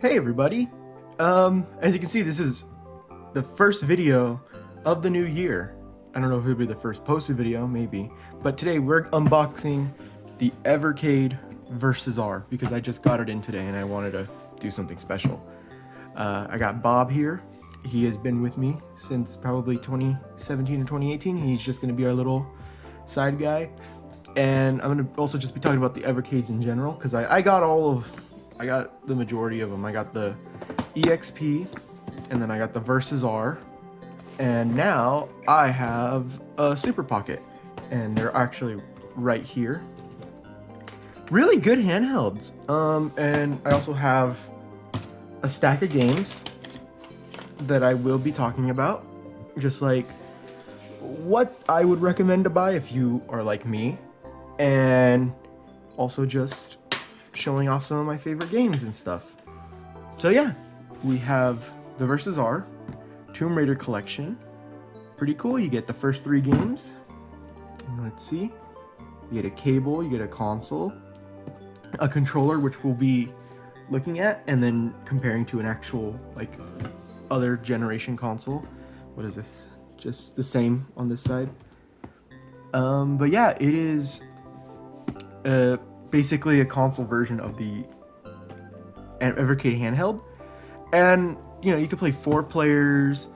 Hey everybody! As you can see, this is the first video of the new year. I don't know if it'll be the first posted video, maybe. But today we're unboxing the Evercade versus R because I just got it in today and I wanted to do something special. I got Bob here. He has been with me since probably 2017 or 2018. He's just going to be our little side guy. And I'm going to also just be talking about the Evercades in general because I got the majority of them. I got the EXP, and then I got the Versus R, and now I have a SuperPocket, and they're actually right here. Really good handhelds. And I also have a stack of games that I will be talking about, just like what I would recommend to buy if you are like me, and also just showing off some of my favorite games and stuff. So yeah, we have the Versus R, Tomb Raider collection. Pretty cool. You get the first 3 games. Let's see. You get a cable, you get a console, a controller, which we'll be looking at, and then comparing to an actual like other generation console. What is this? Just the same on this side. But yeah, it is basically a console version of the Evercade handheld, and you can play 4 players,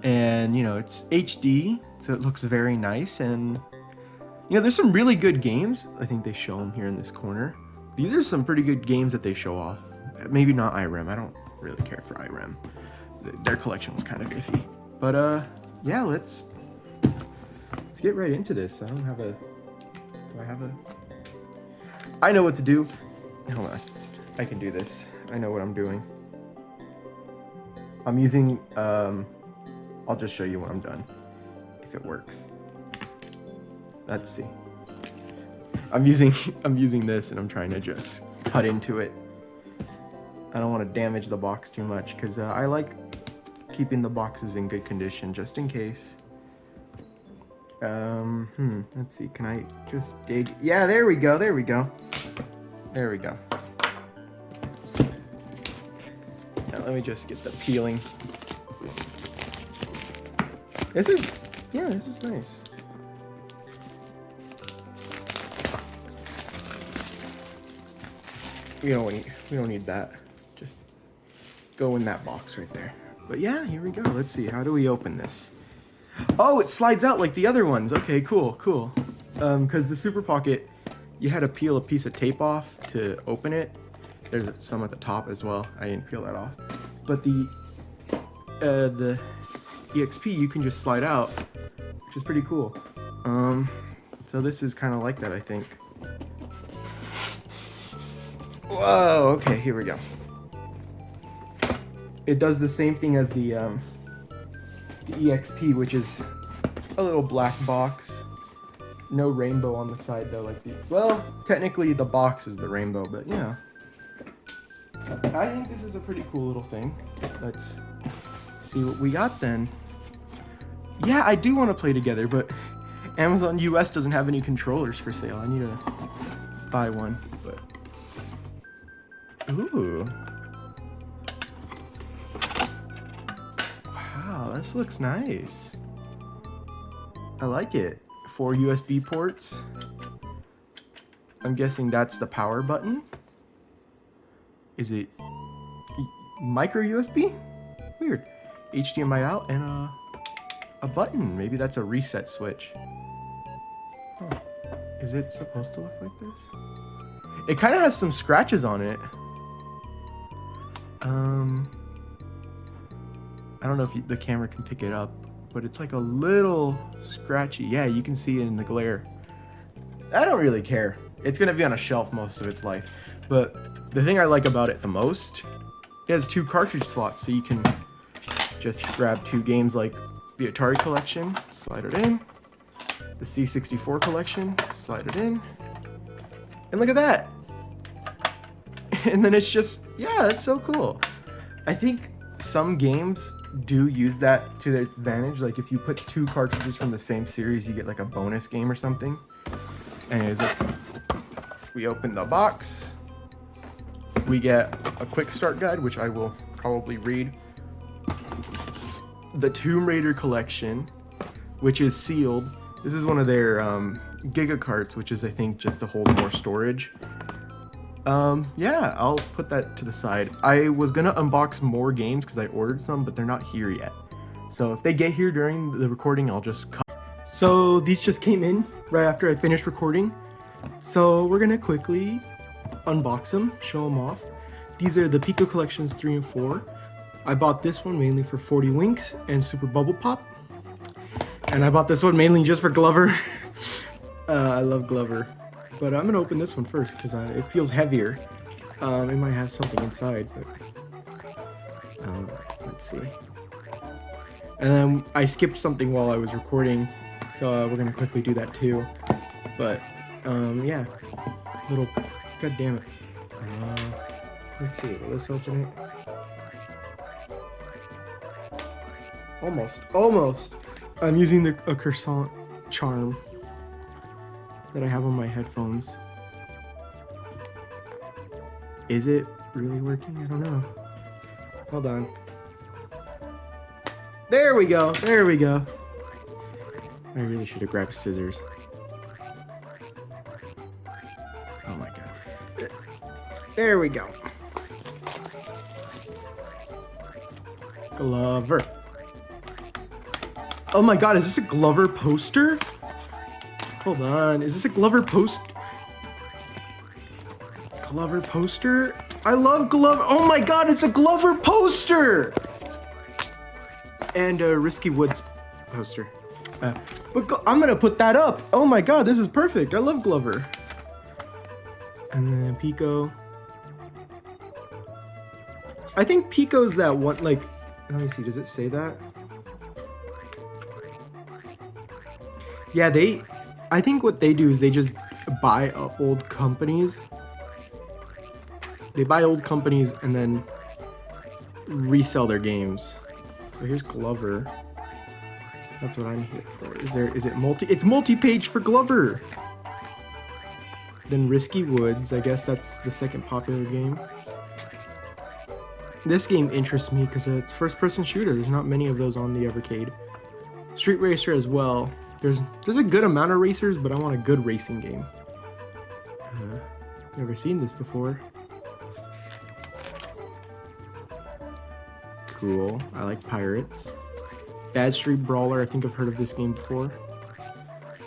and it's HD, so it looks very nice, and there's some really good games. I think they show them here in this corner. These are some pretty good games that they show off. Maybe not IREM. I don't really care for IREM. Their collection was kind of iffy, but yeah, let's get right into this. I don't have a. Do I have a? I know what to do. Hold on. I can do this. I know what I'm doing. I'm using, I'll just show you when I'm done, if it works. Let's see. I'm using this and I'm trying to just cut into it. I don't want to damage the box too much because I like keeping the boxes in good condition just in case. Let's see, can I just dig? Yeah, there we go, there we go. There we go. Now let me just get the peeling. This is nice. We don't need that. Just go in that box right there. But yeah, here we go. Let's see, how do we open this? Oh, it slides out like the other ones. Okay, cool. Because the SuperPocket, you had to peel a piece of tape off to open it. There's some at the top as well. I didn't peel that off. But the EXP, you can just slide out, which is pretty cool. So this is kind of like that, I think. Whoa, okay, here we go. It does the same thing as the EXP, which is a little black box. No rainbow on the side though, like well, technically the box is the rainbow, but I think this is a pretty cool little thing. Let's see what we got then. Yeah, I do want to play together, but Amazon US doesn't have any controllers for sale. I need to buy one, but ooh. Wow, this looks nice. I like it. 4 USB ports. I'm guessing that's the power button. Is it micro USB? Weird. HDMI out and a button. Maybe that's a reset switch. Oh. Is it supposed to look like this? It kind of has some scratches on it. I don't know if the camera can pick it up, but it's like a little scratchy. Yeah, you can see it in the glare. I don't really care. It's gonna be on a shelf most of its life. But the thing I like about it the most, it has 2 cartridge slots, so you can just grab 2 games like the Atari collection, slide it in. The C64 collection, slide it in. And look at that. And then it's just, yeah, that's so cool. I think some games do use that to their advantage. Like if you put 2 cartridges from the same series, you get like a bonus game or something. Anyways, we open the box. We get a quick start guide, which I will probably read. The Tomb Raider collection, which is sealed. This is one of their Giga carts, which is, I think, just to hold more storage. Yeah, I'll put that to the side. I was gonna unbox more games because I ordered some, but they're not here yet. So if they get here during the recording, I'll just cut. So these just came in right after I finished recording. So we're gonna quickly unbox them, show them off. These are the Piko collections 3 and 4. I bought this one mainly for 40 Winks and Super Bubble Pop. And I bought this one mainly just for Glover. I love Glover. But I'm gonna open this one first because it feels heavier. It might have something inside, but let's see. And then I skipped something while I was recording, so we're gonna quickly do that too. But yeah, little, god damn it. Let's see, let's open it. Almost. I'm using a croissant charm that I have on my headphones. Is it really working? I don't know. Hold on. There we go. I really should have grabbed scissors. Oh my god. There we go. Glover. Oh my god, is this a Glover poster? Hold on, is this a Glover Glover poster? I love Glover. Oh my god, it's a Glover poster! And a Risky Woods poster. But I'm gonna put that up. Oh my god, this is perfect. I love Glover. And then Piko. I think Piko's that one, like, let me see, does it say that? Yeah, I think what they do is they just buy old companies. They buy old companies and then resell their games. So here's Glover. That's what I'm here for. Is it multi? It's multi-page for Glover. Then Risky Woods. I guess that's the second popular game. This game interests me because it's first-person shooter. There's not many of those on the Evercade. Street Racer as well. There's a good amount of racers, but I want a good racing game. Never seen this before. Cool. I like pirates. Bad Street Brawler. I think I've heard of this game before.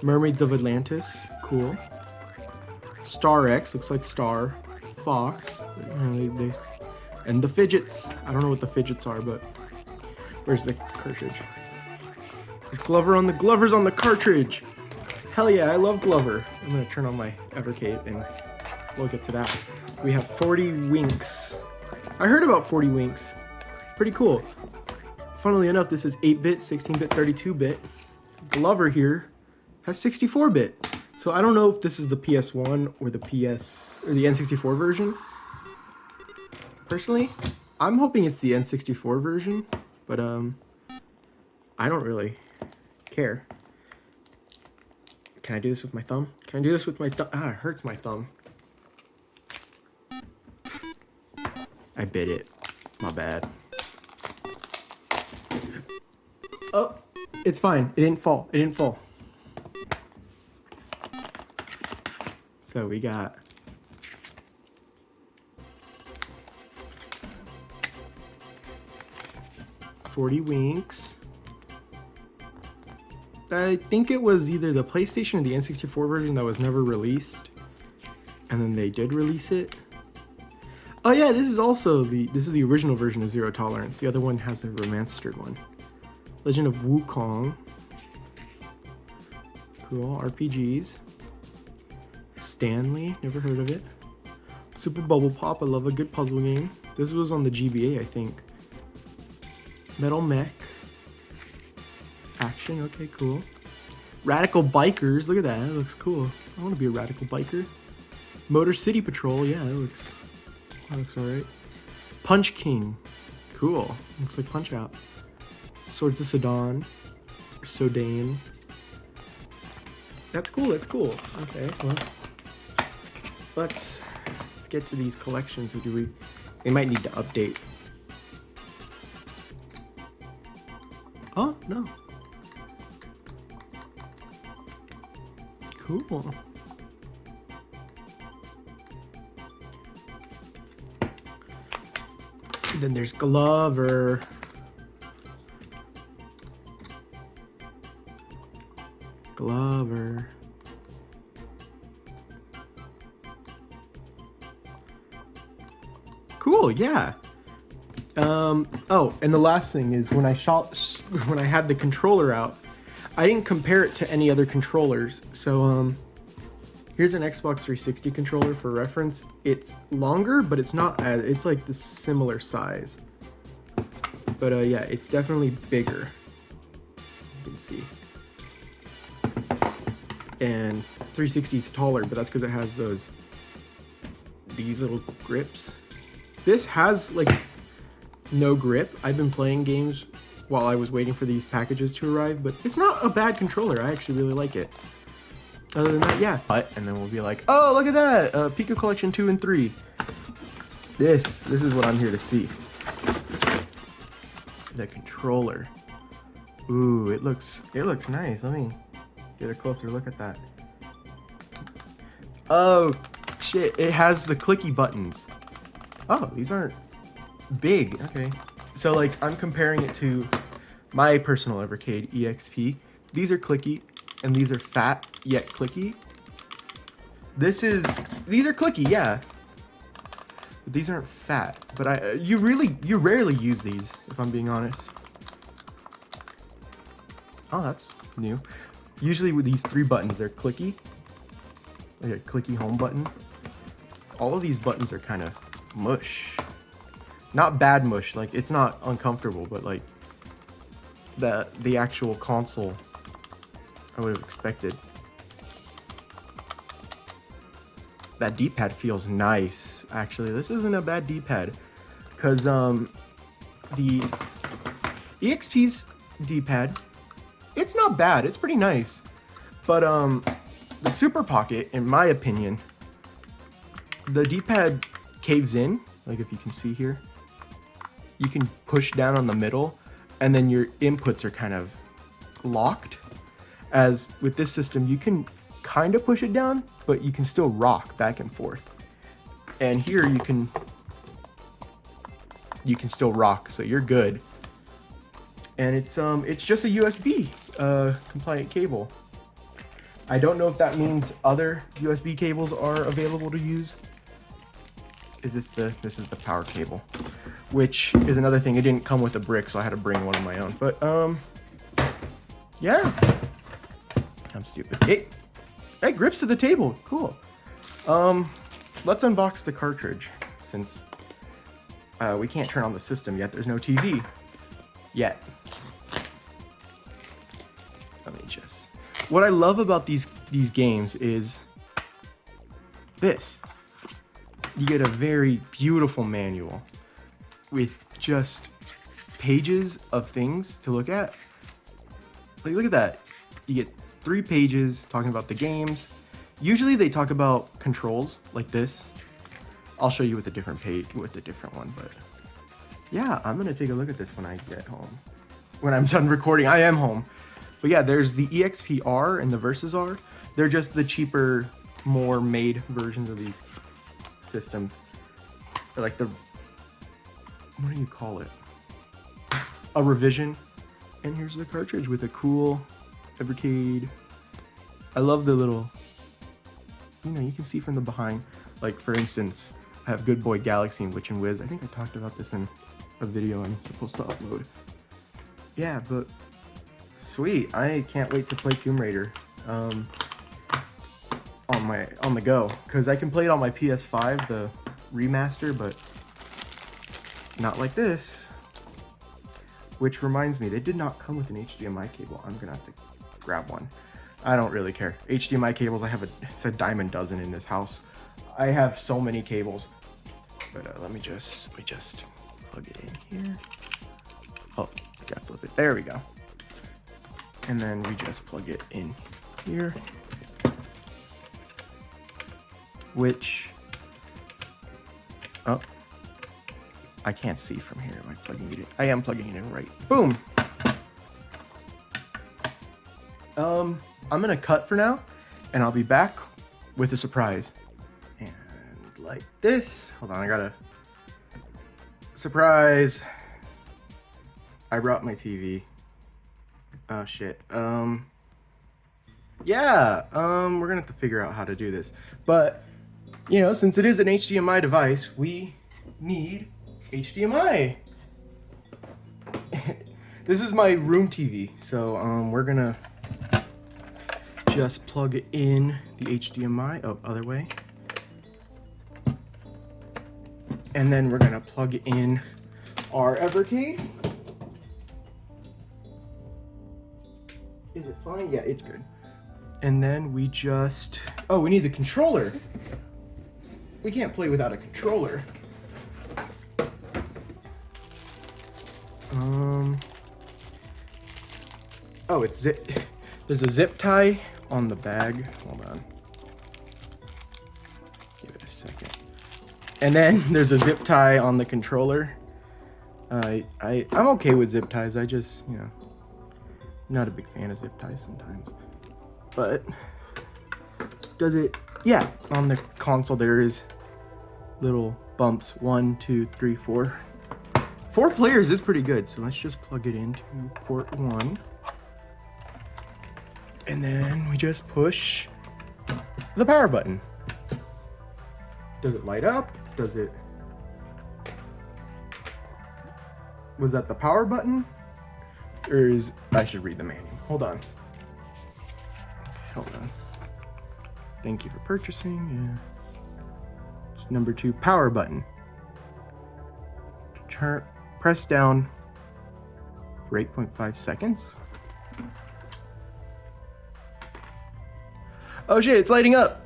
Mermaids of Atlantis. Cool. Star X. Looks like Star. Fox. And the fidgets. I don't know what the fidgets are, but where's the cartridge? Is Glover on the Glover's on the cartridge? Hell yeah, I love Glover. I'm gonna turn on my Evercade and we'll get to that. We have 40 Winks. I heard about 40 Winks. Pretty cool. Funnily enough, this is 8-bit, 16-bit, 32-bit. Glover here has 64-bit. So I don't know if this is the PS1 or the N64 version. Personally, I'm hoping it's the N64 version, but I don't really care. Can I do this with my thumb? Can I do this with my thumb? Ah, it hurts my thumb. I bit it. My bad. Oh, it's fine. It didn't fall. It didn't fall. So we got $40 Winks. I think it was either the PlayStation or the N64 version that was never released, and then they did release it. Oh yeah, this is the original version of Zero Tolerance. The other one has a remastered one. Legend of Wukong. Cool. RPGs. Stanley, never heard of it. Super Bubble Pop, I love a good puzzle game. This was on the GBA, I think. Metal Mech. Action, okay, cool. Radical Bikers, look at that, that looks cool. I want to be a radical biker. Motor City Patrol, yeah, that looks alright. Punch King, cool. Looks like Punch Out. Swords of Sudan, or Sodan. That's cool, that's cool. Okay, well, let's get to these collections. Do They might need to update. Oh, no. Cool. And then there's Glover. Glover. Cool, yeah. Oh, and the last thing is when I had the controller out, I didn't compare it to any other controllers. So here's an Xbox 360 controller for reference. It's longer, but it's not as, it's like the similar size. But yeah, it's definitely bigger. You can see. And 360 is taller, but that's because it has these little grips. This has like no grip. I've been playing games while I was waiting for these packages to arrive, but it's not a bad controller. I actually really like it. Other than that, yeah. And then we'll be like, oh, look at that, Piko Collection 2 and 3. This is what I'm here to see. The controller. Ooh, it looks nice. Let me get a closer look at that. Oh shit, it has the clicky buttons. Oh, these aren't big. Okay. So like I'm comparing it to my personal Evercade EXP. These are clicky and these are fat yet clicky. These are clicky, yeah. But these aren't fat. But you rarely use these, if I'm being honest. Oh, that's new. Usually with these 3 buttons, they're clicky. Like a clicky home button. All of these buttons are kind of mush. Not bad mush, like it's not uncomfortable, but like the actual console I would have expected. That D-pad feels nice, actually. This isn't a bad D-pad, because the EXP's D-pad, it's not bad, it's pretty nice. But the SuperPocket, in my opinion, the D-pad caves in, like if you can see here. You can push down on the middle, and then your inputs are kind of locked. As with this system, you can kind of push it down, but you can still rock back and forth. And here you can still rock, so you're good. And it's just a USB compliant cable. I don't know if that means other USB cables are available to use. This is the power cable, which is another thing. It didn't come with a brick, so I had to bring one of my own. But yeah, I'm stupid. Hey, grips to the table, cool. Let's unbox the cartridge since we can't turn on the system yet. There's no TV yet. Let me just. What I love about these games is this. You get a very beautiful manual with just pages of things to look at. Like, look at that. You get 3 pages talking about the games. Usually they talk about controls like this. I'll show you with a different page, with a different one, but yeah, I'm gonna take a look at this when I get home. When I'm done recording, I am home. But yeah, there's the EXP-R and the Versus R. They're just the cheaper, more made versions of these systems. They're like the, what do you call it? A revision. And here's the cartridge with a cool Evercade. I love the little, you can see from the behind. Like for instance, I have Good Boy Galaxy and Witch and Wiz. I think I talked about this in a video I'm supposed to upload. Yeah, but sweet. I can't wait to play Tomb Raider on the go, because I can play it on my PS5, the remaster, but not like this. Which reminds me, they did not come with an HDMI cable. I'm gonna have to grab one. I don't really care. HDMI cables, it's a dime a dozen in this house. I have so many cables. But let me just plug it in here. Oh, gotta flip it. There we go. And then we just plug it in here. Which, oh, I can't see from here. Am I plugging it in? I am plugging it in right. Boom. I'm gonna cut for now, and I'll be back with a surprise. And like this. Hold on, I gotta... Surprise! I brought my TV. Oh shit. Yeah, we're gonna have to figure out how to do this. But, you know, since it is an HDMI device, we need HDMI. This is my room TV, so we're gonna just plug in the HDMI. Oh, other way. And then we're gonna plug in our Evercade. Is it fine? Yeah, it's good. And then we just... Oh, we need the controller. We can't play without a controller. Oh, it's zip. There's a zip tie on the bag. Hold on. Give it a second. And then there's a zip tie on the controller. I'm okay with zip ties. I just, you know, not a big fan of zip ties sometimes. But does it? Yeah, on the console there is little bumps. 1, 2, 3, 4. 4 players is pretty good. So let's just plug it into port 1. And then we just push the power button. Does it light up? Does it... Was that the power button? Or is... I should read the manual. Hold on. Hold on. Thank you for purchasing. Yeah. Number 2, power button. Press down for 8.5 seconds. Oh shit, it's lighting up!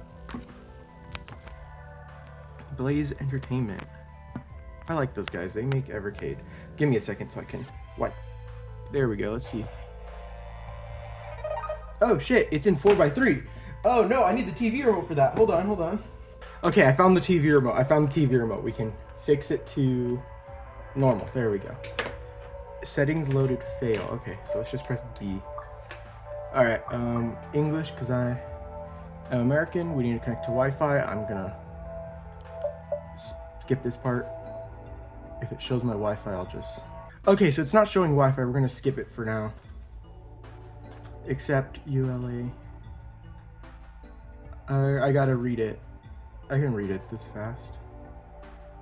Blaze Entertainment. I like those guys. They make Evercade. Give me a second so I can wipe. There we go. Let's see. Oh shit, it's in 4x3. Oh no, I need the TV remote for that. Hold on, hold on. Okay, I found the TV remote. We can fix it to normal. There we go. Settings loaded fail. Okay, so let's just press B. Alright, English, because I am American. We need to connect to Wi-Fi. I'm gonna skip this part. If it shows my Wi-Fi, I'll just... Okay, so it's not showing Wi-Fi. We're gonna skip it for now. Accept ULA. I gotta read it. I can read it this fast.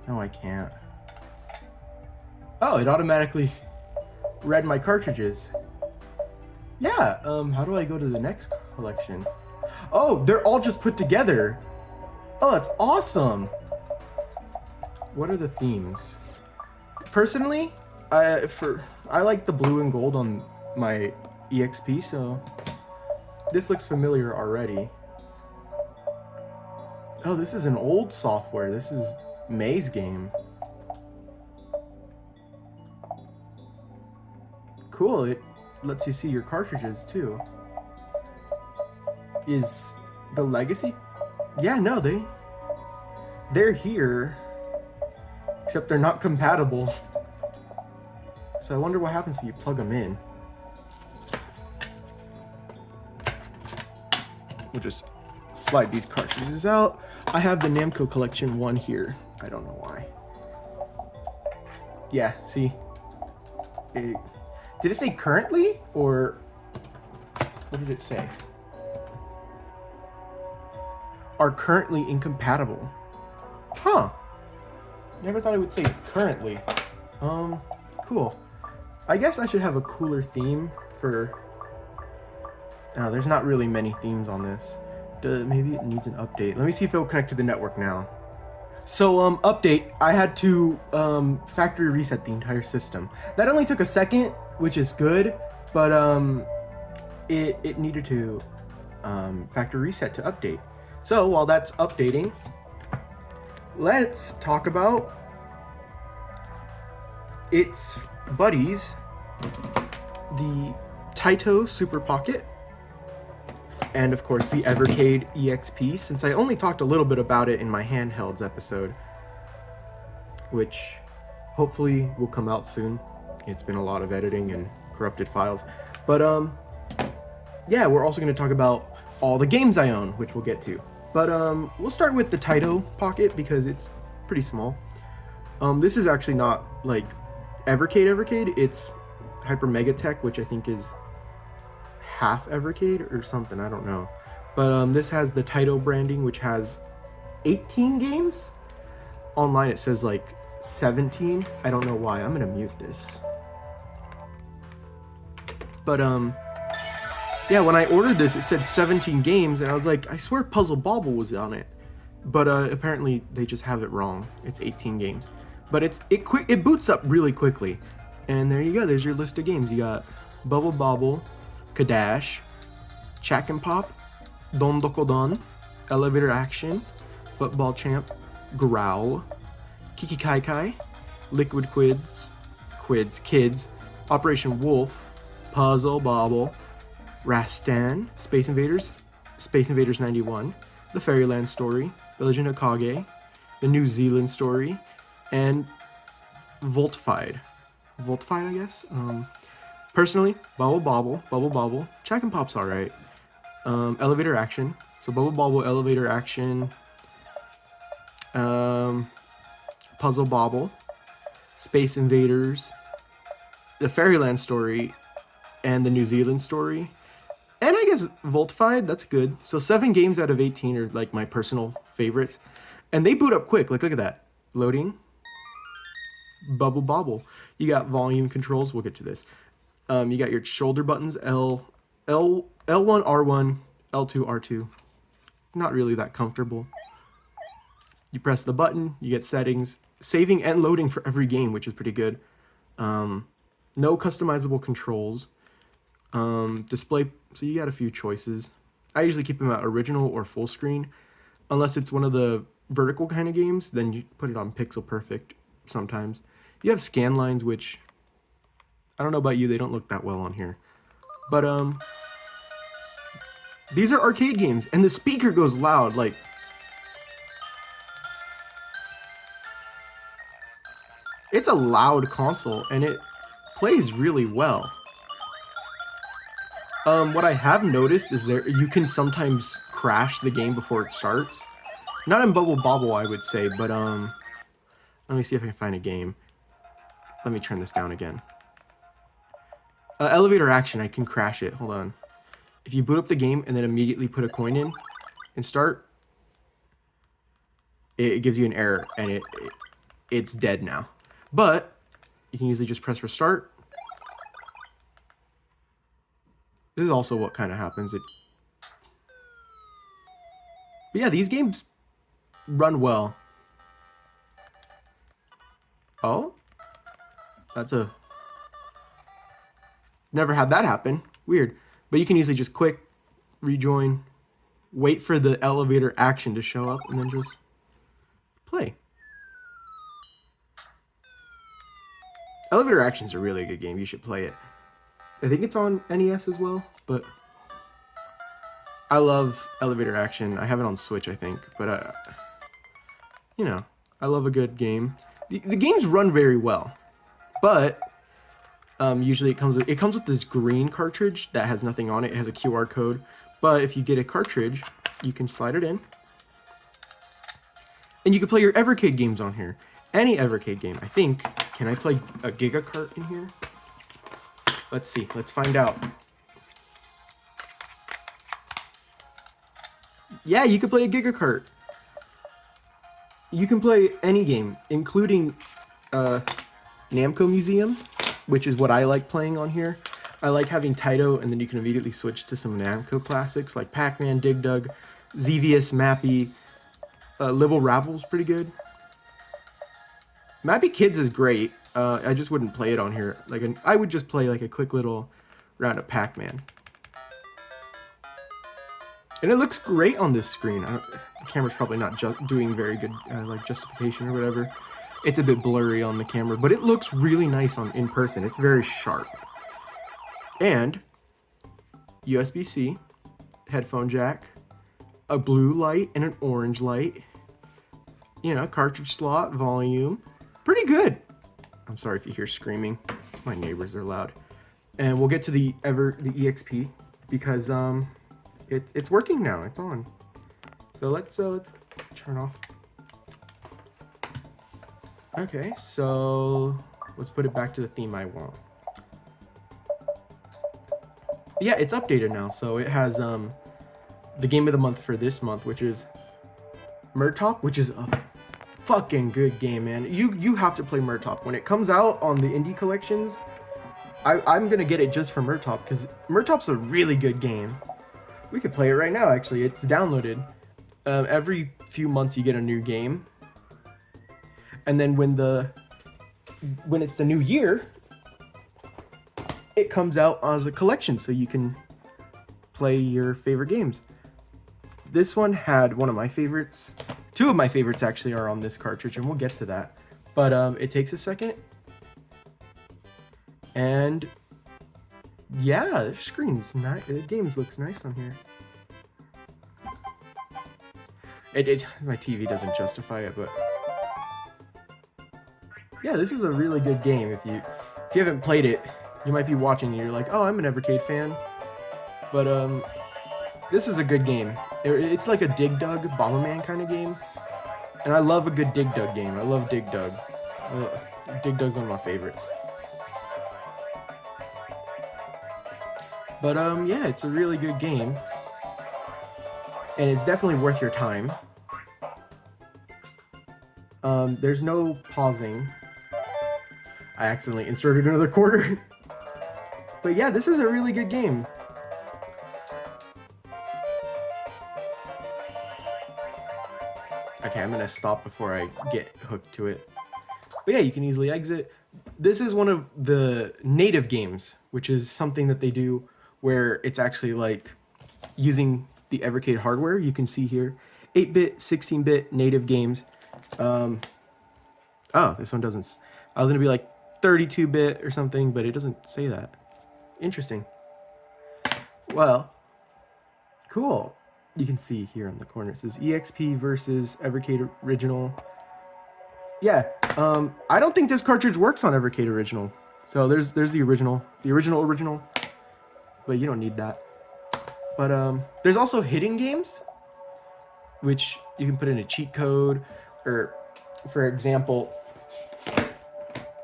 No, I can't. Oh, it automatically read my cartridges. Yeah, how do I go to the next collection? Oh, they're all just put together. Oh, that's awesome. What are the themes? Personally, I like the blue and gold on my EXP, so this looks familiar already. Oh, this is an old software. This is Maze Game. Cool, it lets you see your cartridges too. Is the legacy? Yeah, no, they're here, except they're not compatible. So I wonder what happens if you plug them in. We'll just slide these cartridges out. I have the Namco Collection 1 here. I don't know why. Yeah, see? Did it say currently? Or what did it say? Are currently incompatible. Huh. Never thought it would say currently. Cool. I guess I should have a cooler theme for... Oh, there's not really many themes on this. Maybe it needs an update. Let me see if it'll connect to the network now. So, update. I had to factory reset the entire system. That only took a second, which is good, but it needed to factory reset to update. So while that's updating, let's talk about its buddies, the Taito SuperPocket, and of course the Evercade EXP, since I only talked a little bit about it in my handhelds episode, which hopefully will come out soon. It's been a lot of editing and corrupted files. But yeah, we're also going to talk about all the games I own, which we'll get to. But we'll start with the Taito Pocket because it's pretty small. This is actually not like Evercade. It's Hyper Mega Tech, which I think is half Evercade or something. I don't know. But this has the Taito branding, which has 18 games. Online it says like 17. I don't know why. I'm gonna mute this. But yeah, when I ordered this, it said 17 games, and I was like, I swear Puzzle Bobble was on it. But apparently they just have it wrong. It's 18 games. But it boots up really quickly. And there you go. There's your list of games. You got Bubble Bobble, Kadash, Chack and Pop, Don Dokodon, Elevator Action, Football Champ, Growl, Kiki Kai Kai, Liquid Kids, Operation Wolf, Puzzle Bobble, Rastan, Space Invaders 91, The Fairyland Story, The Legend of Kage, The New Zealand Story, and Voltified, I guess. Personally, Bubble Bobble, Chack and Pop's alright. Elevator Action, so Bubble Bobble, Elevator Action, Puzzle Bobble, Space Invaders, The Fairyland Story, and The New Zealand Story. And I guess Voltified, that's good. So 7 games out of 18 are like my personal favorites. And they boot up quick. Like, look at that. Loading. Bubble Bobble. You got volume controls. We'll get to this. You got your shoulder buttons. L1, R1, L2, R2. Not really that comfortable. You press the button. You get settings. Saving and loading for every game, which is pretty good. No customizable controls. Display, so you got a few choices. I usually keep them at original or full screen. Unless it's one of the vertical kind of games, then you put it on pixel perfect sometimes. You have scan lines, which I don't know about you, they don't look that well on here. But these are arcade games, and the speaker goes loud, like it's a loud console, and it plays really well. What I have noticed is you can sometimes crash the game before it starts. Not in Bubble Bobble, I would say, but let me see if I can find a game. Let me turn this down again. Elevator Action, I can crash it. Hold on. If you boot up the game and then immediately put a coin in and start, it gives you an error, and it's dead now. But you can usually just press restart. This is also what kind of happens. But yeah, these games run well. Oh? Never had that happen. Weird. But you can easily just quick rejoin, wait for the elevator action to show up, and then just play. Elevator Action's a really good game. You should play it. I think it's on NES as well, but I love Elevator Action. I have it on Switch, I think, but you know, I love a good game. The games run very well, but usually it comes with this green cartridge that has nothing on it. It has a QR code, but if you get a cartridge, you can slide it in, and you can play your Evercade games on here. Any Evercade game, I think. Can I play a Giga Kart in here? Let's see. Let's find out. Yeah, you can play a Giga Kart. You can play any game, including Namco Museum, which is what I like playing on here. I like having Taito, and then you can immediately switch to some Namco classics like Pac-Man, Dig Dug, Xevious, Mappy. Libble Rabble's pretty good. Mappy Kids is great. I just wouldn't play it on here. I would just play like a quick little round of Pac-Man. And it looks great on this screen. The camera's probably not doing very good like justification or whatever. It's a bit blurry on the camera, but it looks really nice in person. It's very sharp. And USB-C, headphone jack, a blue light and an orange light. You know, cartridge slot, volume. Pretty good. sorry if you hear screaming. It's my neighbors, they're loud. And we'll get to the EXP because it's working now. It's on. So let's turn off. Okay, so let's put it back to the theme I want. Yeah, it's updated now, so it has the game of the month for this month, which is Murtop, which is a fucking good game, man. You have to play Murtop when it comes out on the indie collections. I'm gonna get it just for Murtop because Murtop's a really good game. We could play it right now. Actually, it's downloaded. Every few months you get a new game, and then when it's the new year, it comes out as a collection, so you can play your favorite games. This one had one of my favorites. Two of my favorites actually are on this cartridge, and we'll get to that. But it takes a second. And yeah, the screen's nice. The game looks nice on here. My TV doesn't justify it, but yeah, this is a really good game. If you haven't played it, you might be watching and you're like, oh, I'm an Evercade fan. But this is a good game. It's like a Dig Dug Bomberman kind of game. And I love a good Dig Dug game. I love Dig Dug. Dig Dug's one of my favorites. But yeah, it's a really good game. And it's definitely worth your time. There's no pausing. I accidentally inserted another quarter. But yeah, this is a really good game. Okay, I'm gonna stop before I get hooked to it. But yeah, you can easily exit. This is one of the native games, which is something that they do where it's actually like using the Evercade hardware. You can see here, 8-bit, 16-bit native games. Oh, this one doesn't. I was gonna be like 32-bit or something, but it doesn't say that. Interesting. Well, cool. You can see here on the corner it says EXP versus Evercade Original. Yeah, I don't think this cartridge works on Evercade Original. So there's the original, but you don't need that. But there's also hidden games, which you can put in a cheat code, or for example,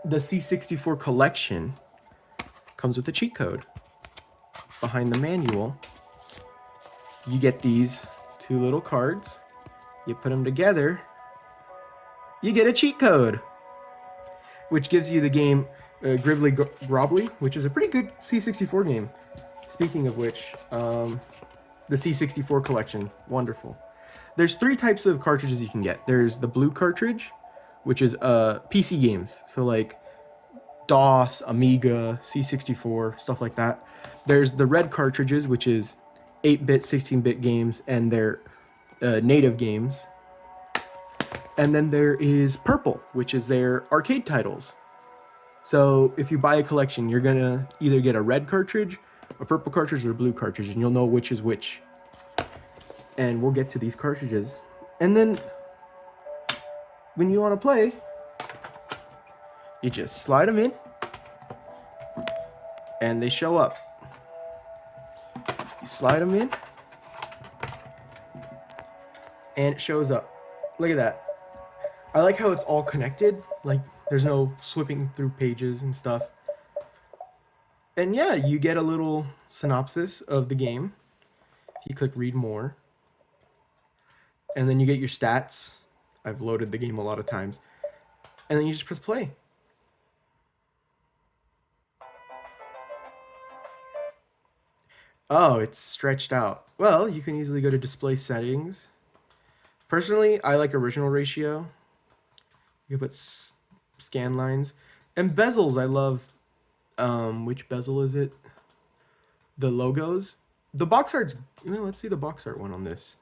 the C64 collection comes with a cheat code. Behind the manual, you get these two little cards. You put them together, you get a cheat code, which gives you the game Gribbly Grobbly, which is a pretty good C64 game. Speaking of which, the C64 collection, wonderful. There's 3 types of cartridges you can get. There's the blue cartridge, which is PC games, so like DOS, Amiga, C64, stuff like that. There's the red cartridges, which is 8-bit, 16-bit games, and they're native games. And then there is purple, which is their arcade titles. So if you buy a collection, you're gonna either get a red cartridge, a purple cartridge, or a blue cartridge, and you'll know which is which. And we'll get to these cartridges. And then when you want to play, you just slide them in, and they show up. You slide them in, and it shows up. Look at that. I like how it's all connected. Like, there's no slipping through pages and stuff. And yeah, you get a little synopsis of the game. If you click read more. And then you get your stats. I've loaded the game a lot of times. And then you just press play. Oh, it's stretched out. Well, you can easily go to display settings. Personally, I like original ratio. You can put scan lines. And bezels, I love. Which bezel is it? The logos. The box art's. Let's see the box art one on this.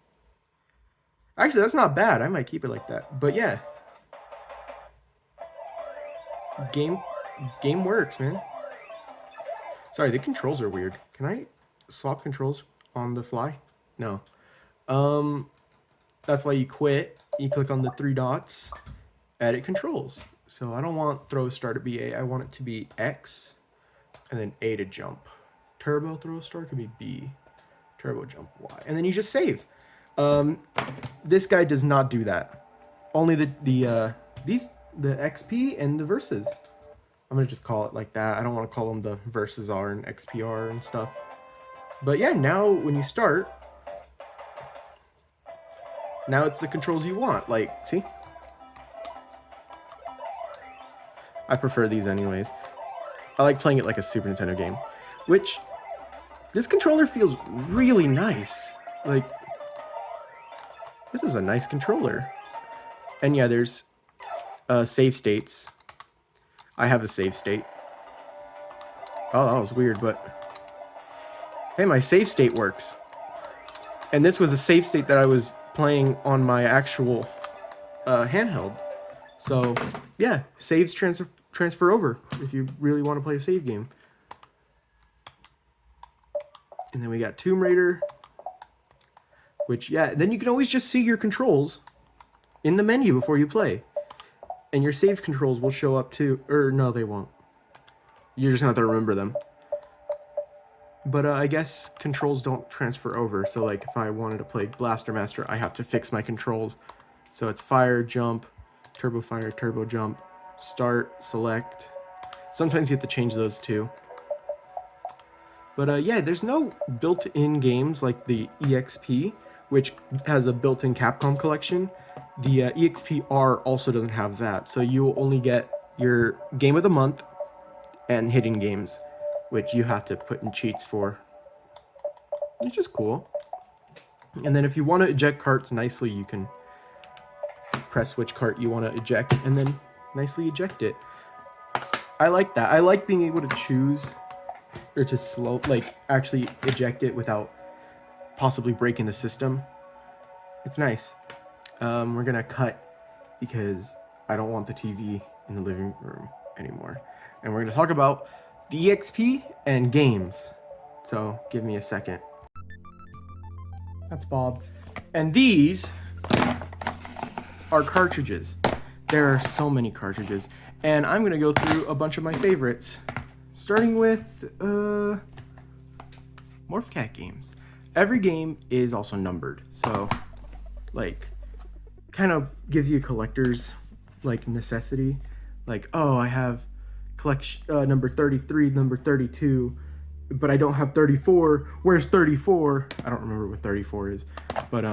Actually, that's not bad. I might keep it like that. But yeah. Game works, man. Sorry, the controls are weird. Can I swap controls on the fly? No. That's why you quit. You click on the 3 dots, edit controls. So I don't want throw star to be A. I want it to be X and then A to jump. Turbo throw star could be B. Turbo jump Y. And then you just save. This guy does not do that. Only the XP and the verses. I'm gonna just call it like that. I don't want to call them the verses R and XPR and stuff. But yeah, now when you start, now it's the controls you want. Like, see? I prefer these anyways. I like playing it like a Super Nintendo game, which this controller feels really nice. Like, this is a nice controller. And yeah, there's save states. I have a save state. Oh, that was weird, but hey, my save state works. And this was a save state that I was playing on my actual handheld. So yeah, saves transfer over if you really want to play a save game. And then we got Tomb Raider, which, yeah, then you can always just see your controls in the menu before you play. And your saved controls will show up too. Or no, they won't. You're just gonna have to remember them. But I guess controls don't transfer over. So like if I wanted to play Blaster Master, I have to fix my controls. So it's fire, jump, turbo fire, turbo jump, start, select. Sometimes you have to change those too. But yeah, there's no built-in games like the EXP, which has a built-in Capcom collection. The EXP-R also doesn't have that, so you will only get your Game of the Month and hidden games, which you have to put in cheats for, which is cool. And then if you want to eject carts nicely, you can press which cart you want to eject and then nicely eject it. I like that. I like being able to choose or to actually eject it without possibly breaking the system. It's nice. We're gonna cut because I don't want the TV in the living room anymore. And we're gonna talk about the EXP and games. So give me a second. That's Bob. And these are cartridges. There are so many cartridges. And I'm gonna go through a bunch of my favorites. Starting with Morphcat games. Every game is also numbered, so like kind of gives you a collector's like necessity. Like, oh, I have collection number 33, number 32, but I don't have 34. Where's 34? I don't remember what 34 is, but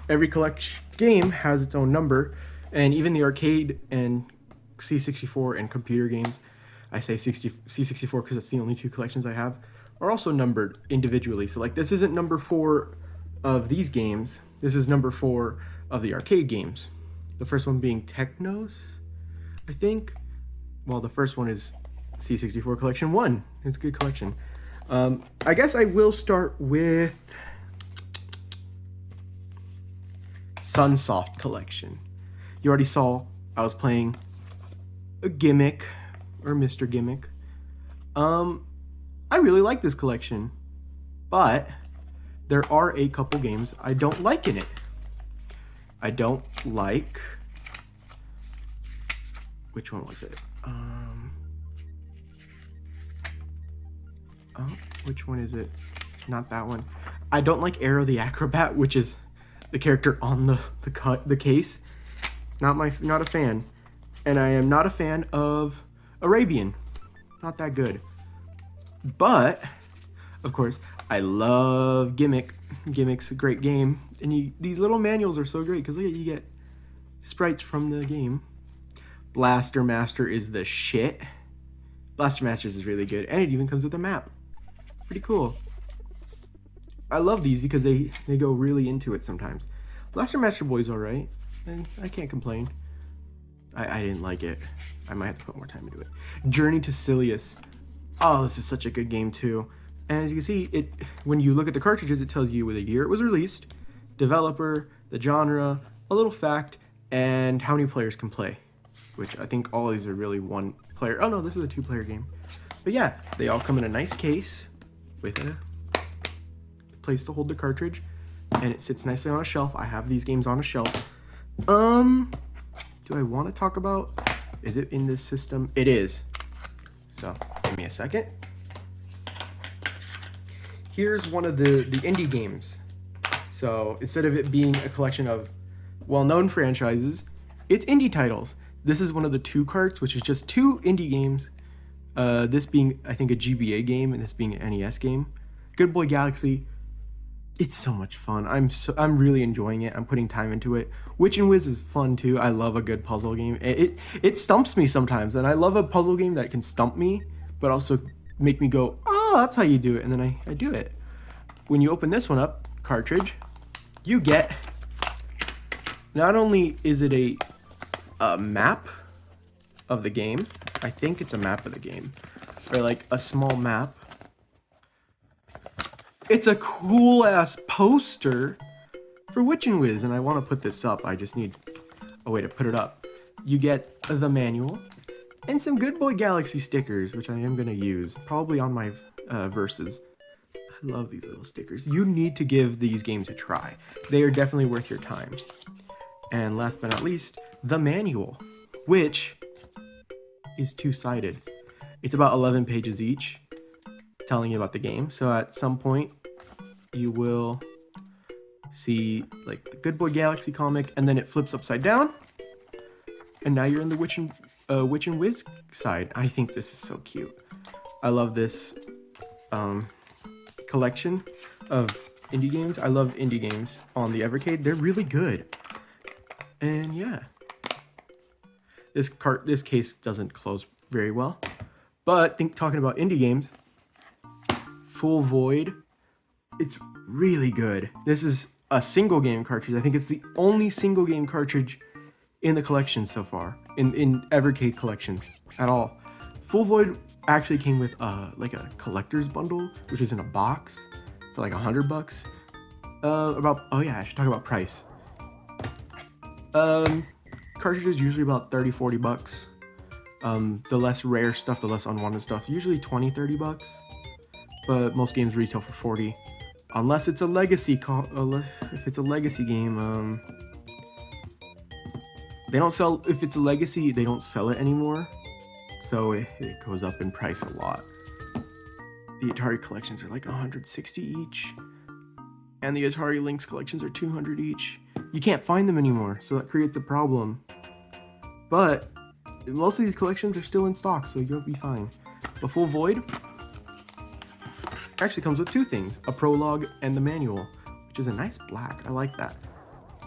every collection game has its own number, and even the arcade and C64 and computer games, I say C64 because it's the only two collections I have, are also numbered individually. So like this isn't number 4 of these games. This is number 4 of the arcade games. The first one being Technos, I think. Well, the first one is C64 Collection 1. It's a good collection. I guess I will start with Sunsoft Collection. You already saw I was playing a Gimmick, or Mr. Gimmick. I really like this collection, but there are a couple games I don't like in it. I don't like... Which one was it? Oh, which one is it? Not that one. I don't like Arrow the Acrobat, which is the character on the case. Not a fan. And I am not a fan of Arabian. Not that good. But, of course, I love Gimmick. Gimmick's a great game. And these little manuals are so great because look at, you get sprites from the game. Blaster Master is the shit. Blaster Masters is really good. And it even comes with a map. Pretty cool. I love these because they go really into it sometimes. Blaster Master Boy's alright. And I can't complain. I didn't like it. I might have to put more time into it. Journey to Silius. Oh, this is such a good game too. And as you can see, when you look at the cartridges, it tells you the year it was released, developer, the genre, a little fact, and how many players can play. Which I think all of these are really one player. Oh no, this is a 2-player game. But yeah, they all come in a nice case with a place to hold the cartridge, and it sits nicely on a shelf. I have these games on a shelf. Do I want to talk about Is it in this system? It is. So give me a second. Here's one of the indie games. So instead of it being a collection of well-known franchises, it's indie titles. This is one of the 2 carts, which is just 2 indie games. This being, I think, a GBA game, and this being an NES game. Good Boy Galaxy. It's so much fun. I'm really enjoying it. I'm putting time into it. Witch and Wiz is fun too. I love a good puzzle game. It stumps me sometimes, and I love a puzzle game that can stump me, but also make me go, oh, that's how you do it, and then I do it. When you open this one up, cartridge, you get, not only is it a map of the game, I think it's a map of the game, or like a small map. It's a cool ass poster for Witch and Wiz, and I want to put this up. I just need a way to put it up. You get the manual and some Good Boy Galaxy stickers, which I am going to use probably on my verses. I love these little stickers. You need to give these games a try. They are definitely worth your time. And last but not least, the manual, which is 2-sided. It's about 11 pages each, telling you about the game. So at some point, you will see like the Good Boy Galaxy comic, and then it flips upside down, and now you're in the Witch and Wiz side. I think this is so cute. I love this collection of indie games. I love indie games on the Evercade. They're really good. And yeah, this case doesn't close very well. But talking about indie games, Full Void, it's really good. This is a single game cartridge. I think it's the only single game cartridge in the collection so far, in Evercade collections at all. Full Void actually came with like a collector's bundle, which is in a box for like $100. Oh yeah, I should talk about price. Cartridges usually about $30-$40. The less rare stuff, the less unwanted stuff, usually $20-$30. But most games retail for $40, unless it's a legacy. If it's a legacy game, they don't sell. If it's a legacy, they don't sell it anymore, so it goes up in price a lot. The Atari collections are like $160 each, and the Atari Lynx collections are $200 each. You can't find them anymore, so that creates a problem. But most of these collections are still in stock, so you'll be fine. The Full Void actually comes with 2 things, a prologue and the manual, which is a nice black. I like that.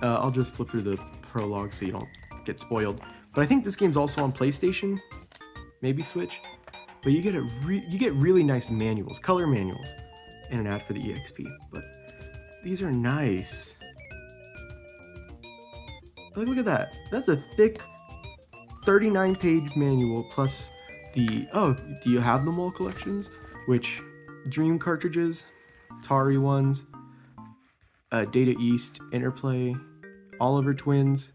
I'll just flip through the prologue so you don't get spoiled. But I think this game's also on PlayStation, maybe Switch. But you get really nice manuals, color manuals, and an ad for the EXP. But these are nice. Look at that. That's a thick 39-page manual plus the, do you have them all collections? Which Dream cartridges, Atari ones, Data East, Interplay, Oliver Twins,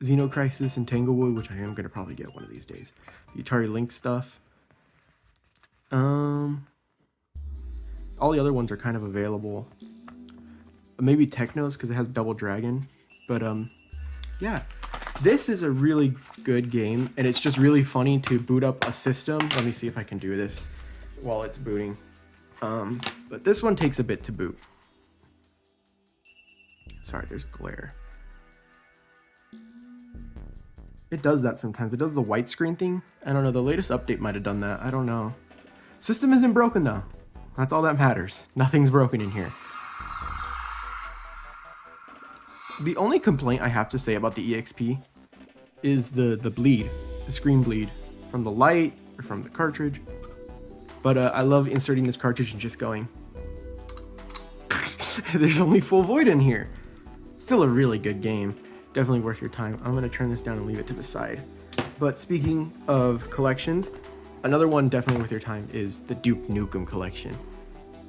Xenocrisis, and Tanglewood, which I am going to probably get one of these days. The Atari Lynx stuff. All the other ones are kind of available. Maybe Technos, because it has Double Dragon. But, yeah. This is a really good game, and it's just really funny to boot up a system. Let me see if I can do this while it's booting. But this one takes a bit to boot. Sorry, there's glare. It does that sometimes. It does the white screen thing. I don't know, the latest update might have done that. I don't know. System isn't broken though. That's all that matters. Nothing's broken in here. The only complaint I have to say about the EXP is the bleed, the screen bleed from the light or from the cartridge. But I love inserting this cartridge and just going. There's only Full Void in here. Still a really good game. Definitely worth your time. I'm going to turn this down and leave it to the side. But speaking of collections, another one definitely worth your time is the Duke Nukem collection.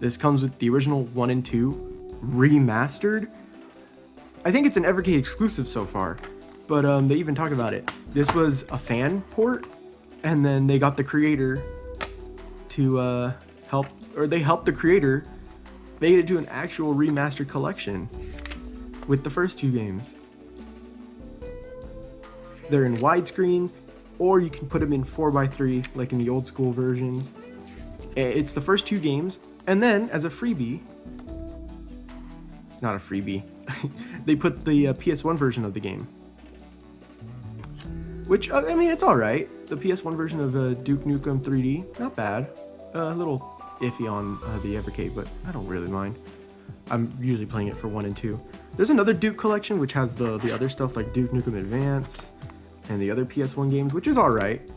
This comes with the original 1 and 2 remastered. I think it's an Evercade exclusive so far, but they even talk about it. This was a fan port, and then they got the creator to help, or they helped the creator make it into an actual remastered collection with the first 2 games. They're in widescreen, or you can put them in 4x3 like in the old school versions. It's the first 2 games, and then as a freebie, not a freebie, they put the PS1 version of the game. Which, I mean, it's alright. The PS1 version of Duke Nukem 3D, not bad. A little iffy on the Evercade, but I don't really mind. I'm usually playing it for 1 and 2. There's another Duke collection which has the other stuff like Duke Nukem Advance and the other PS1 games, which is alright.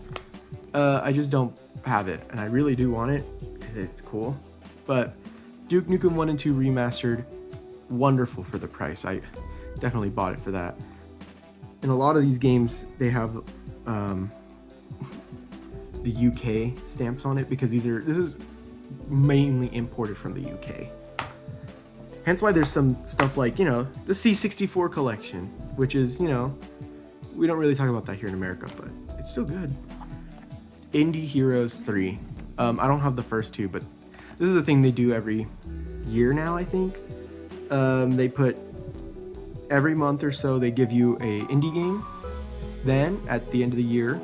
I just don't have it, and I really do want it because it's cool. But Duke Nukem 1 and 2 remastered, wonderful for the price. I definitely bought it for that. And a lot of these games, they have the UK stamps on it because this is mainly imported from the UK. Hence why there's some stuff like, you know, the C64 collection, which is, you know, we don't really talk about that here in America, but it's still good. Indie Heroes 3. I don't have the first 2, but this is a thing they do every year now, I think. They put every month or so, they give you a indie game. Then at the end of the year,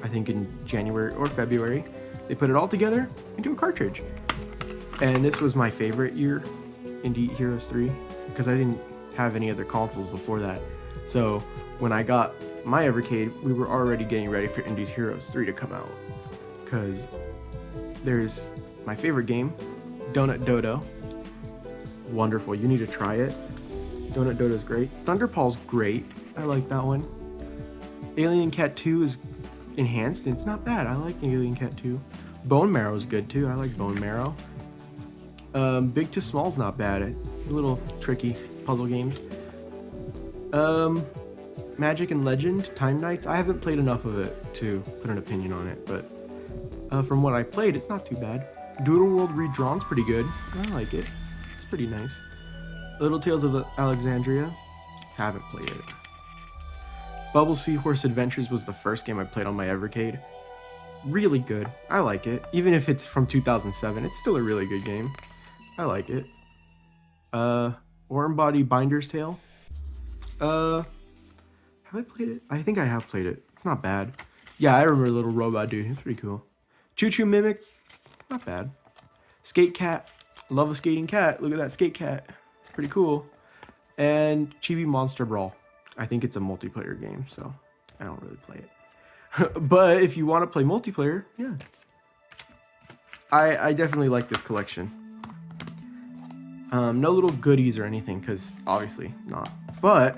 I think in January or February, they put it all together into a cartridge. And this was my favorite year, Indie Heroes 3, because I didn't have any other consoles before that. So when I got my Evercade, we were already getting ready for Indie Heroes 3 to come out. Because there's my favorite game, Donut Dodo. It's wonderful. You need to try it. Donut Dodo is great. Thunderpaw's great. I like that one. Alien Cat 2 is enhanced, and it's not bad. I like Alien Cat 2. Bone Marrow is good too. I like Bone Marrow. Big to Small's not bad. A little tricky puzzle games. Magic and Legend, Time Knights. I haven't played enough of it to put an opinion on it, but from what I played, it's not too bad. Doodle World Redrawn's pretty good. I like it. It's pretty nice. Little Tales of Alexandria. Haven't played it. Bubble Seahorse Adventures was the first game I played on my Evercade. Really good. I like it. Even if it's from 2007, it's still a really good game. I like it. Worm Body Binder's Tale. Have I played it? I think I have played it. It's not bad. Yeah, I remember Little Robot Dude. He's pretty cool. Choo Choo Mimic. Not bad. Skate Cat. Love a skating cat. Look at that skate cat. Pretty cool. And Chibi Monster Brawl. I think it's a multiplayer game, so I don't really play it. But if you want to play multiplayer, yeah. I definitely like this collection. No little goodies or anything, because obviously not. But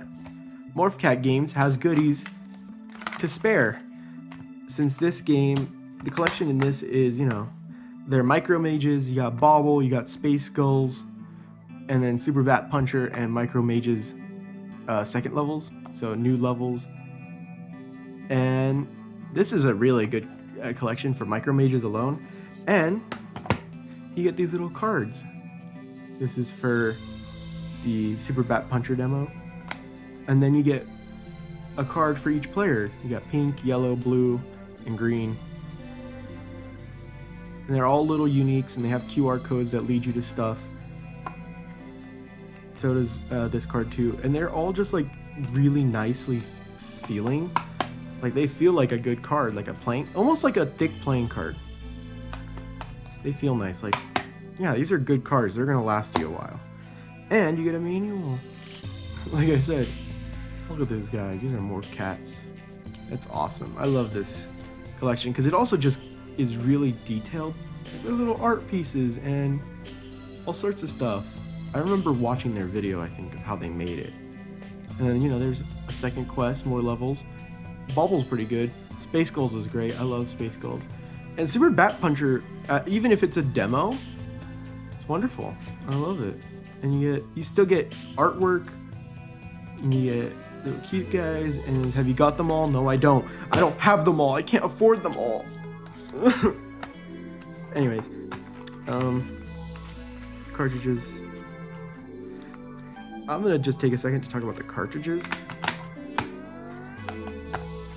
Morph Cat Games has goodies to spare. Since this game, the collection in this is, you know, they're Micro Mages, you got Bobble, you got Space Skulls, and then Super Bat Puncher and Micro Mages second levels, so new levels. And this is a really good collection for Micro Mages alone. And you get these little cards. This is for the Super Bat Puncher demo. And then you get a card for each player. You got pink, yellow, blue, and green. And they're all little uniques, and they have QR codes that lead you to stuff. So does this card too. And they're all just like really nicely feeling. Like they feel like a good card, like a playing, almost like a thick playing card. They feel nice. Like, yeah, these are good cards. They're gonna last you a while. And you get a manual. Like I said, look at those guys. These are more cats. That's awesome. I love this collection because it also just is really detailed. There's little art pieces and all sorts of stuff. I remember watching their video, I think, of how they made it. And then, you know, there's a second quest, more levels. Bobble's pretty good. Space Skulls is great. I love Space Skulls. And Super Bat Puncher, even if it's a demo, it's wonderful. I love it. And you still get artwork. And you get little cute guys. And have you got them all? No, I don't. I don't have them all. I can't afford them all. Anyways, cartridges. I'm gonna just take a second to talk about the cartridges.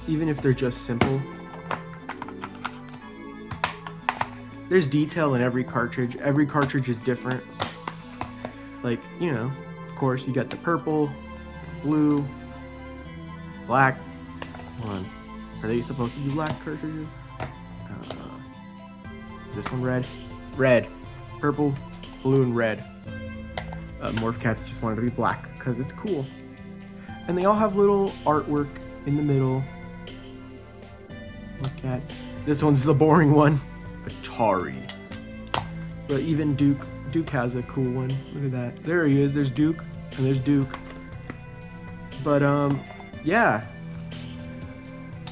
Even if they're just simple, there's detail in every cartridge. Every cartridge is different. Like, you know, of course, you got the purple, blue, black, hold on, Are they supposed to be black cartridges? Is this one red? Red. Purple, blue, and red. Morph Cats just wanted to be black because it's cool. And they all have little artwork in the middle. Morph Cats. This one's the boring one. Atari. But even Duke has a cool one. Look at that. There he is. There's Duke. And there's Duke. But, yeah.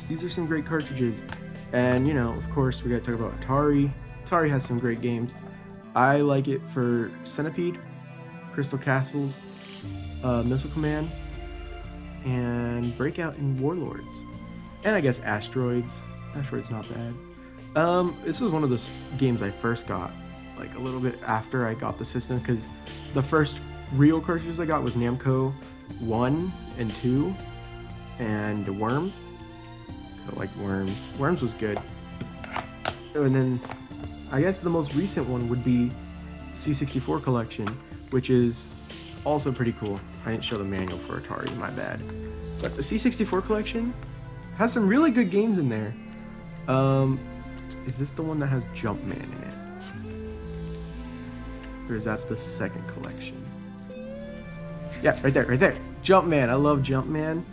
These are some great cartridges. And, you know, of course, we gotta talk about Atari. Atari has some great games. I like it for Centipede, Crystal Castles, Missile Command, and Breakout and Warlords. And I guess Asteroids. Asteroids not bad. This was one of the games I first got, like a little bit after I got the system, because the first real cartridges I got was Namco 1 and 2, and Worms. I like Worms. Worms was good. And then I guess the most recent one would be C64 collection, which is also pretty cool. I didn't show the manual for Atari, my bad. But the C64 collection has some really good games in there. Is this the one that has Jumpman in it? Or is that the second collection? Yeah, right there, right there. Jumpman, I love Jumpman.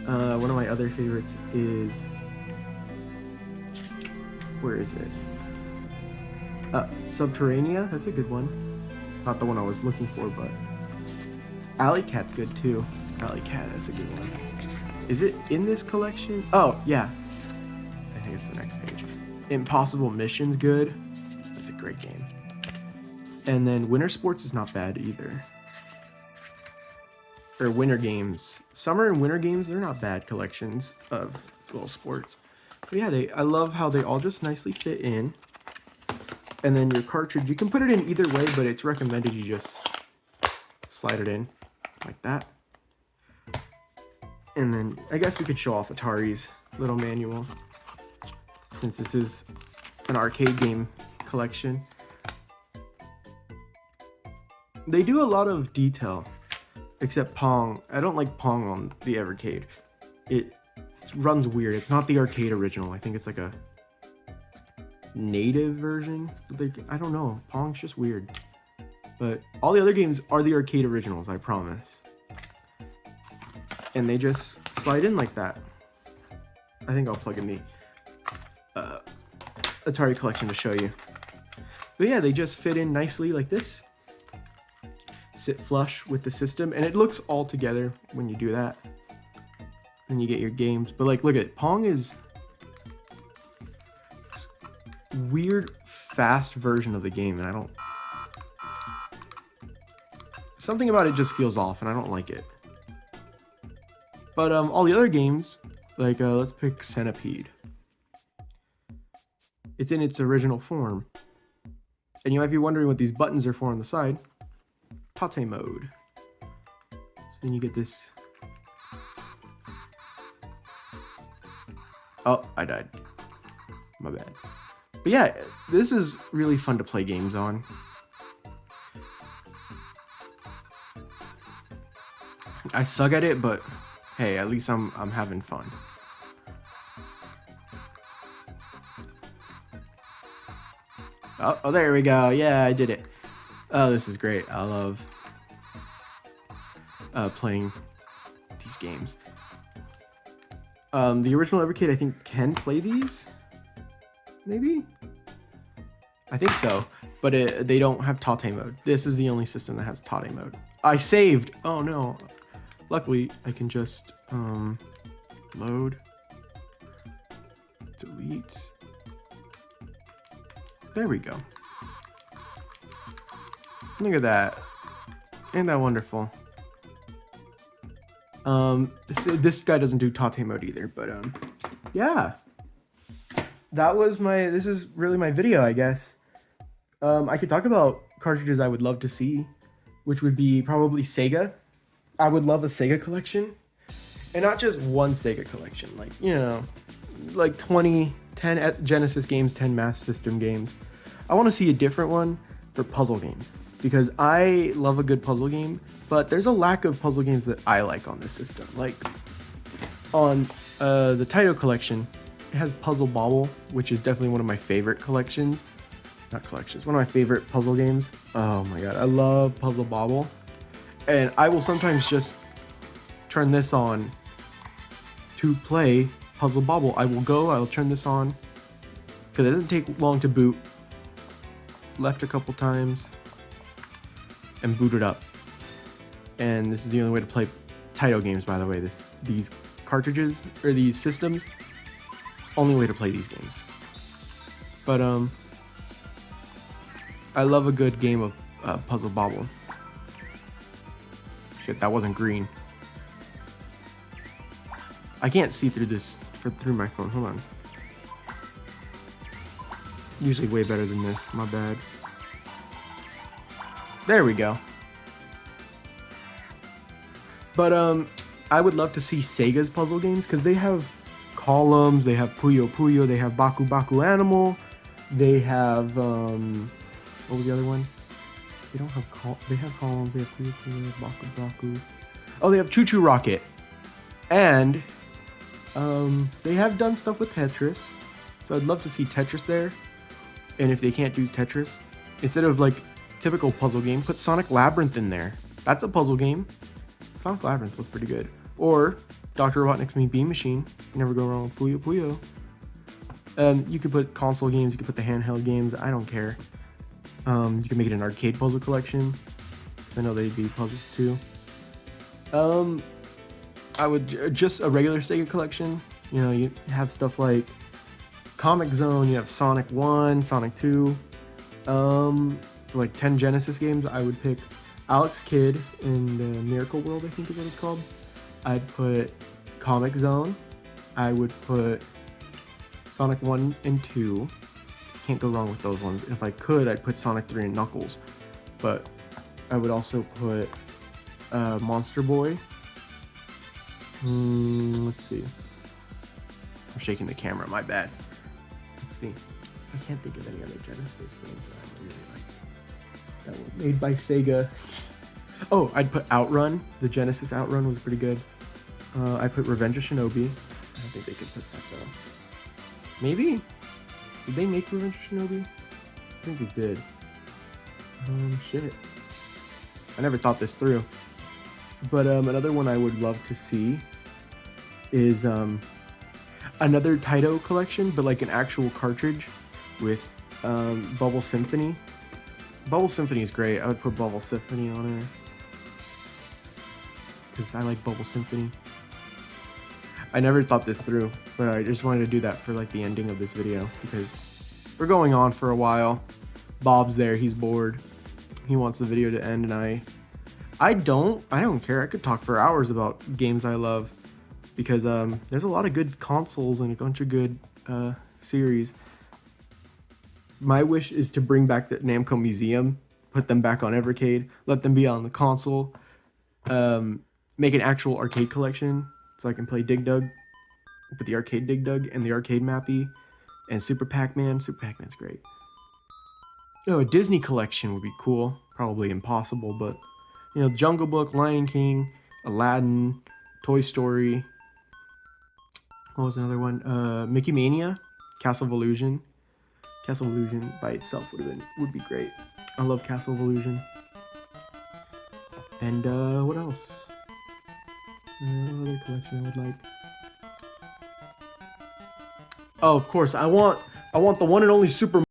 One of my other favorites is, where is it? Subterranea, that's a good one. Not the one I was looking for, but Alley Cat's good too. Alley Cat, that's a good one. Is it in this collection? Oh, yeah. I think it's the next page. Impossible Mission's good. That's a great game. And then Winter Sports is not bad either. Or Winter Games. Summer and Winter Games, they're not bad collections of little sports. But yeah, I love how they all just nicely fit in. And then your cartridge, you can put it in either way, but it's recommended you just slide it in like that. And then I guess we could show off Atari's little manual, since this is an arcade game collection. They do a lot of detail, except Pong. I don't like Pong on the Evercade. It runs weird. It's not the arcade original. I think it's like a native version. I don't know. Pong's just weird. But all the other games are the arcade originals, I promise. And they just slide in like that. I think I'll plug in the Atari collection to show you. But yeah, they just fit in nicely like this. Sit flush with the system, and it looks all together when you do that. And you get your games. But like, look at it. Pong is weird, fast version of the game, and I don't... Something about it just feels off, and I don't like it. But all the other games, like let's pick Centipede. It's in its original form. And you might be wondering what these buttons are for on the side. Tate mode. So then you get this. Oh, I died. My bad. But yeah, this is really fun to play games on. I suck at it, but hey, at least I'm having fun. Oh, there we go. Yeah, I did it. Oh, this is great. I love playing these games. The original Evercade, I think, can play these. Maybe? I think so. But they don't have Tate mode. This is the only system that has Tate mode. I saved! Oh no. Luckily, I can just load, delete. There we go. Look at that. Ain't that wonderful? This guy doesn't do Tate mode either, but yeah. That was this is really my video, I guess. I could talk about cartridges I would love to see, which would be probably Sega. I would love a Sega collection, and not just one Sega collection, like, you know, like 10 Genesis games, 10 Master System games. I want to see a different one for puzzle games, because I love a good puzzle game, but there's a lack of puzzle games that I like on this system. Like, on The Taito collection. It has Puzzle Bobble, which is definitely one of my favorite collections. Not collections, one of my favorite puzzle games. Oh my god, I love Puzzle Bobble. And I will sometimes just turn this on to play Puzzle Bobble. I'll turn this on, because it doesn't take long to boot. Left a couple times, and boot it up. And this is the only way to play Taito games, by the way. These cartridges, or these systems, only way to play these games. But I love a good game of Puzzle Bobble. Shit, that wasn't green. I can't see through this through my phone. Hold on. Usually way better than this. My bad. There we go. But I would love to see Sega's puzzle games, because they have Columns, they have Puyo Puyo, they have Baku Baku Animal, they have what was the other one? They don't have they have Columns, they have Puyo Puyo, Baku Baku. Oh, they have Choo Choo Rocket. And they have done stuff with Tetris. So I'd love to see Tetris there. And if they can't do Tetris, instead of like typical puzzle game, put Sonic Labyrinth in there. That's a puzzle game. Sonic Labyrinth was pretty good. Or Dr. Robotnik's Mean Bean Machine. You never go wrong with Puyo Puyo. You could put console games, you could put the handheld games, I don't care. You can make it an arcade puzzle collection, because I know they'd be puzzles too. I would just a regular Sega collection. You know, you have stuff like Comic Zone, you have Sonic 1, Sonic 2. For like 10 Genesis games, I would pick Alex Kidd in the Miracle World, I think is what it's called. I'd put Comic Zone. I would put Sonic 1 and 2. Just can't go wrong with those ones. If I could, I'd put Sonic 3 and Knuckles. But I would also put Monster Boy. Let's see. I'm shaking the camera, my bad. Let's see. I can't think of any other Genesis games that I really like that were made by Sega. Oh, I'd put Outrun. The Genesis Outrun was pretty good. I put Revenge of Shinobi. I don't think they could put that though. Maybe? Did they make Revenge of Shinobi? I think they did. Shit. I never thought this through. But another one I would love to see is another Taito collection, but like an actual cartridge with Bubble Symphony. Bubble Symphony is great. I would put Bubble Symphony on there, because I like Bubble Symphony. I never thought this through, but I just wanted to do that for like the ending of this video, because we're going on for a while. Bob's there, he's bored. He wants the video to end, and I don't care. I could talk for hours about games I love, because there's a lot of good consoles and a bunch of good series. My wish is to bring back the Namco Museum, put them back on Evercade, let them be on the console, make an actual arcade collection so I can play Dig Dug, put the arcade Dig Dug and the arcade Mappy, and Super Pac-Man. Super Pac-Man's great. Oh, a Disney collection would be cool. Probably impossible, but you know, Jungle Book, Lion King, Aladdin, Toy Story. What was another one? Mickey Mania, Castle of Illusion. Castle of Illusion by itself would be great. I love Castle of Illusion. And what else? Another collection I would like. Oh, of course, I want the one and only Super